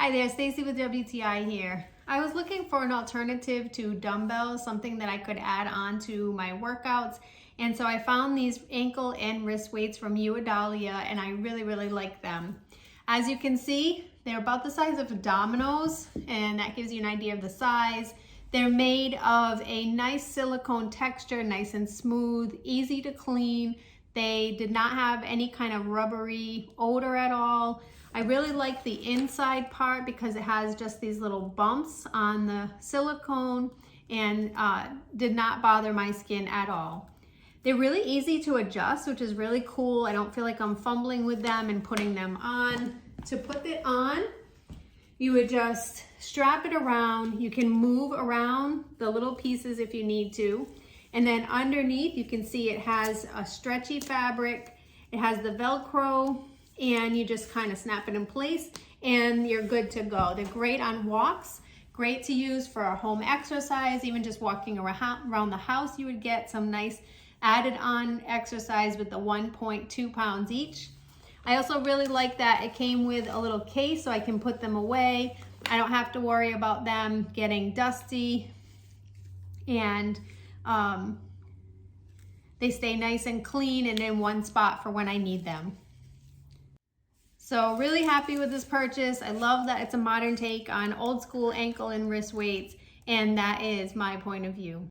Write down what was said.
Hi there, Stacy with WTI here. I was looking for an alternative to dumbbells, something that I could add on to my workouts. And so I found these ankle and wrist weights from Adalia, and I really like them. As you can see, they're about the size of dominoes, and that gives you an idea of the size. They're made of a nice silicone texture, nice and smooth, easy to clean. They did not have any kind of rubbery odor at all. I really like the inside part because it has just these little bumps on the silicone and did not bother my skin at all. They're really easy to adjust, which is really cool. I don't feel like I'm fumbling with them and putting them on. To put it on, you would just strap it around. You can move around the little pieces if you need to. And then underneath, you can see it has a stretchy fabric. It has the Velcro, and you just kind of snap it in place and you're good to go. They're great on walks, great to use for a home exercise, even just walking around the house. You would get some nice added on exercise with the 1.2 pounds each. I also really like that it came with a little case so I can put them away. I don't have to worry about them getting dusty, and they stay nice and clean and in one spot for when I need them. So really happy with this purchase. I love that it's a modern take on old school ankle and wrist weights, and that is my point of view.